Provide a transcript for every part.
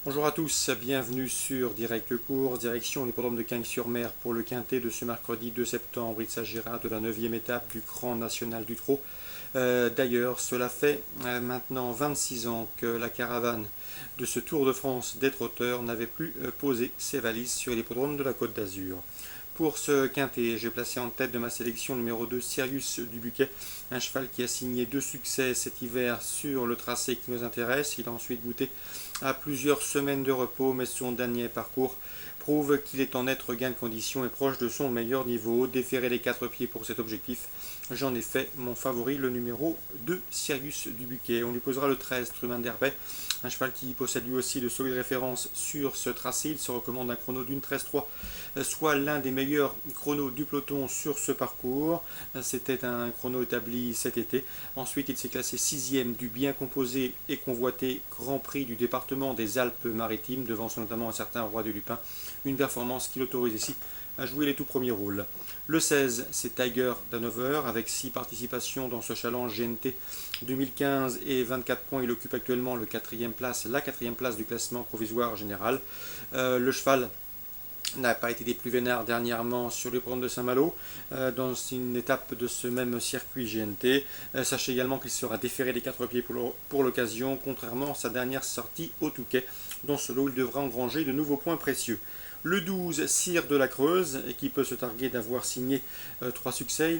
Bonjour à tous, bienvenue sur Direct Course, direction l'hippodrome de Cagnes-sur-Mer pour le quintet de ce mercredi 2 septembre. Il s'agira de la 9e étape du Grand National du Trot. D'ailleurs, cela fait maintenant 26 ans que la caravane de ce Tour de France des trotteurs n'avait plus posé ses valises sur l'hippodrome de la Côte d'Azur. Pour ce quintet, j'ai placé en tête de ma sélection numéro 2 Sirius Dubuquet, un cheval qui a signé 2 succès cet hiver sur le tracé qui nous intéresse. Il a ensuite goûté à plusieurs semaines de repos, mais son dernier parcours prouve qu'il est en net regain de condition et proche de son meilleur niveau. Déférer les 4 pieds pour cet objectif, j'en ai fait mon favori, le numéro 2 Sirius Dubuquet. On lui posera le 13 Truman d'Herbet, un cheval qui possède lui aussi de solides références sur ce tracé. Il se recommande un chrono d'une 13-3, soit l'un des meilleurs chronos du peloton sur ce parcours. C'était un chrono établi cet été. Ensuite, il s'est classé 6e du bien composé et convoité Grand Prix du département des Alpes-Maritimes, devant notamment un certain Roi de Lupin. Une performance qui l'autorise ici à jouer les tout premiers rôles. Le 16, c'est Tiger d'Hanover, avec 6 participations dans ce challenge GNT 2015 et 24 points. Il occupe actuellement la 4e place du classement provisoire général. Le cheval n'a pas été des plus vénards dernièrement sur le programme de Saint-Malo, dans une étape de ce même circuit GNT. Sachez également qu'il sera déféré des 4 pieds pour l'occasion, contrairement à sa dernière sortie au Touquet. Dans ce lot, il devra engranger de nouveaux points précieux. Le 12, Cire de la Creuse, qui peut se targuer d'avoir signé 3 succès.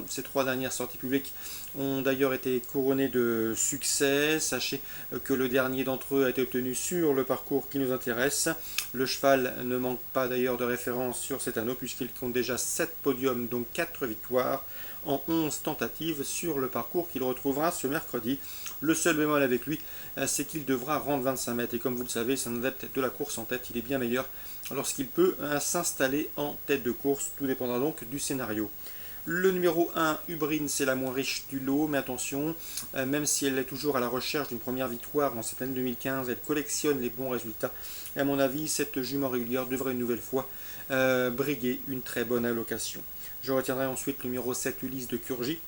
Ces 3 dernières sorties publiques ont d'ailleurs été couronnées de succès. Sachez que le dernier d'entre eux a été obtenu sur le parcours qui nous intéresse. Le cheval ne manque pas d'ailleurs de référence sur cet anneau, puisqu'il compte déjà 7 podiums, dont 4 victoires en 11 tentatives sur le parcours qu'il retrouvera ce mercredi. Le seul bémol avec lui, c'est qu'il devra rendre 25 mètres. Et comme vous le savez, c'est un adepte de la course en tête. Il est bien meilleur lorsqu'il peut s'installer en tête de course. Tout dépendra donc du scénario. Le numéro 1, Ubrine, c'est la moins riche du lot, mais attention, même si elle est toujours à la recherche d'une première victoire en cette année 2015, elle collectionne les bons résultats. Et à mon avis, cette jument régulière devrait une nouvelle fois briguer une très bonne allocation. Je retiendrai ensuite le numéro 7, Ulysse de Curgy.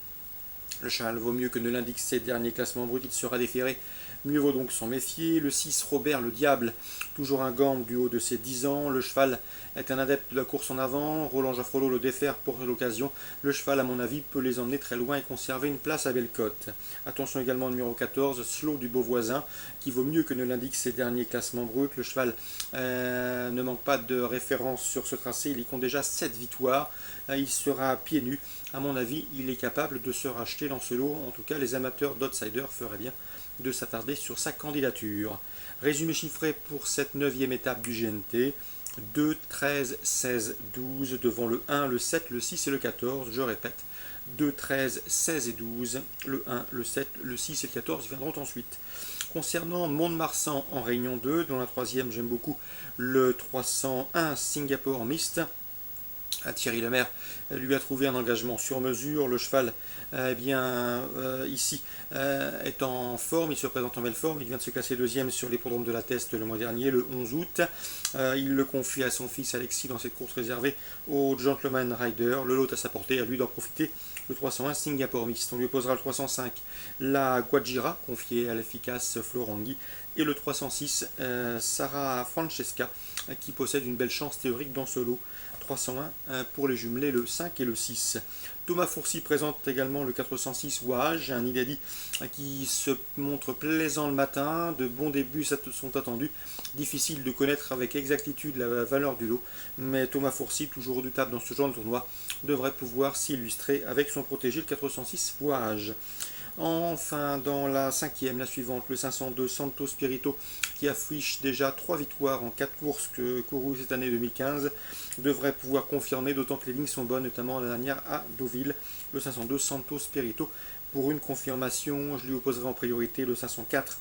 Le cheval vaut mieux que ne l'indiquent ses derniers classements bruts, il sera déféré. Mieux vaut donc s'en méfier. Le 6, Robert le Diable, toujours un gant du haut de ses 10 ans. Le cheval est un adepte de la course en avant. Roland Jaffrelot le défère pour l'occasion. Le cheval, à mon avis, peut les emmener très loin et conserver une place à Bellecote. Attention également au numéro 14, Slow du Beauvoisin, qui vaut mieux que ne l'indiquent ses derniers classements bruts. Le cheval ne manque pas de référence sur ce tracé. Il y compte déjà 7 victoires. Il sera pieds nus. À mon avis, il est capable de se racheter dans ce lot. En tout cas, les amateurs d'Outsider feraient bien de s'attarder sur sa candidature. Résumé chiffré pour cette 9e étape du GNT. 2, 13, 16, 12 devant le 1, le 7, le 6 et le 14. Je répète, 2, 13, 16 et 12. Le 1, le 7, le 6 et le 14 viendront ensuite. Concernant Mont-de-Marsan en Réunion 2, dans la 3e, j'aime beaucoup le 301 Singapore Mist. Thierry Lemaire lui a trouvé un engagement sur mesure. Le cheval, ici, est en forme. Il se présente en belle forme. Il vient de se classer 2e sur l'hippodrome de la Teste le mois dernier, le 11 août. Il le confie à son fils Alexis dans cette course réservée au Gentleman Rider. Le lot à sa portée, à lui d'en profiter. Le 301 Singapore Mist. On lui opposera le 305, la Guajira, confiée à l'efficace Florent Guy. Et le 306, Sarah Francesca, qui possède une belle chance théorique dans ce lot. 301 pour les jumelés, le 5 et le 6. Thomas Fourcy présente également le 406 Ouage, un inédit qui se montre plaisant le matin. De bons débuts sont attendus. Difficile de connaître avec exactitude la valeur du lot, mais Thomas Fourcy, toujours redoutable dans ce genre de tournoi, devrait pouvoir s'illustrer avec son protégé le 406 Ouage. Enfin, dans la 5e, la suivante, le 502 Santo Spirito, qui affiche déjà 3 victoires en 4 courses courues cette année 2015, devrait pouvoir confirmer, d'autant que les lignes sont bonnes, notamment la dernière à Deauville. Le 502 Santo Spirito, pour une confirmation, je lui opposerai en priorité le 504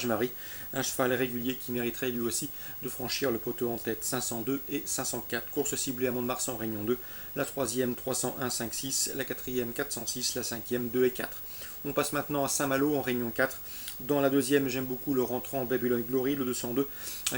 Marie, un cheval régulier qui mériterait lui aussi de franchir le poteau en tête. 502 et 504, course ciblée à Mont-de-Marsan en Réunion 2, la 3e 301 5-6, la 4e 406, la 5e 2 et 4. On passe maintenant à Saint-Malo en Réunion 4. Dans la 2e, j'aime beaucoup le rentrant Babylon Glory, le 202,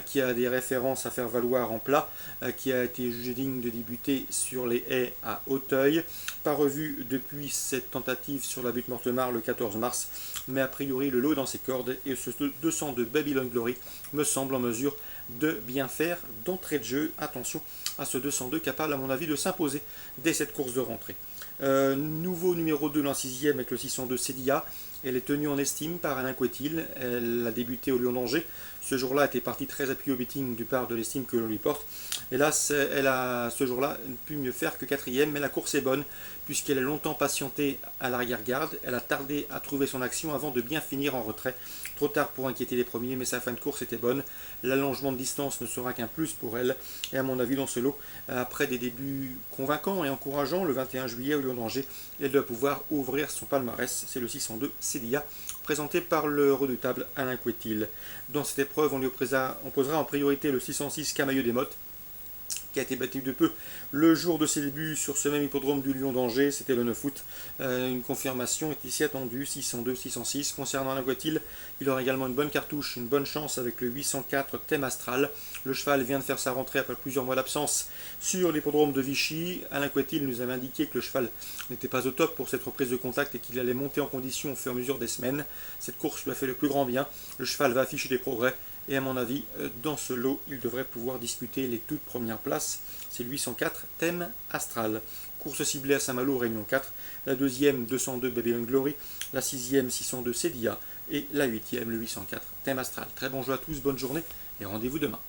qui a des références à faire valoir en plat, qui a été jugé digne de débuter sur les haies à Auteuil. Pas revu depuis cette tentative sur la butte Mortemart le 14 mars. mais a priori le lot est dans ses cordes et ce 202 Babylon Glory me semble en mesure de bien faire d'entrée de jeu. Attention à ce 202 capable à mon avis de s'imposer dès cette course de rentrée. Nouveau numéro 2 dans 6e avec le 602 Cédia. Elle est tenue en estime par Alain Couetil. Elle a débuté au Lion d'Angers. Ce jour-là était partie très appuyée au betting du part de l'estime que l'on lui porte. Hélas, elle a ce jour-là pu mieux faire que 4e, mais la course est bonne puisqu'elle a longtemps patienté à l'arrière-garde. Elle a tardé à trouver son action avant de bien finir en retrait. Trop tard pour inquiéter les premiers, mais sa fin de course était bonne. L'allongement de distance ne sera qu'un plus pour elle. Et à mon avis, dans ce lot, après des débuts convaincants et encourageants, le 21 juillet au Lion d'Angers, elle doit pouvoir ouvrir son palmarès. C'est le 602 Cédia, présenté par le redoutable Alain Couetil. Dans cette épreuve, on posera en priorité le 606 Camailleux des Mottes, qui a été battu de peu le jour de ses débuts sur ce même hippodrome du Lion d'Angers, c'était le 9 août. Une confirmation est ici attendue, 602, 606. Concernant Alain Couetil, il aura également une bonne cartouche, une bonne chance avec le 804 Thème Astral. Le cheval vient de faire sa rentrée après plusieurs mois d'absence sur l'hippodrome de Vichy. Alain Couetil nous avait indiqué que le cheval n'était pas au top pour cette reprise de contact et qu'il allait monter en condition au fur et à mesure des semaines. Cette course lui a fait le plus grand bien. Le cheval va afficher des progrès. Et à mon avis, dans ce lot, il devrait pouvoir disputer les toutes premières places. C'est le 804 Thème Astral. Course ciblée à Saint-Malo, Réunion 4. La deuxième, 202 Babylon Glory. La sixième, 602 Cédia. Et la huitième, le 804 Thème Astral. Très bon jeu à tous, bonne journée et rendez-vous demain.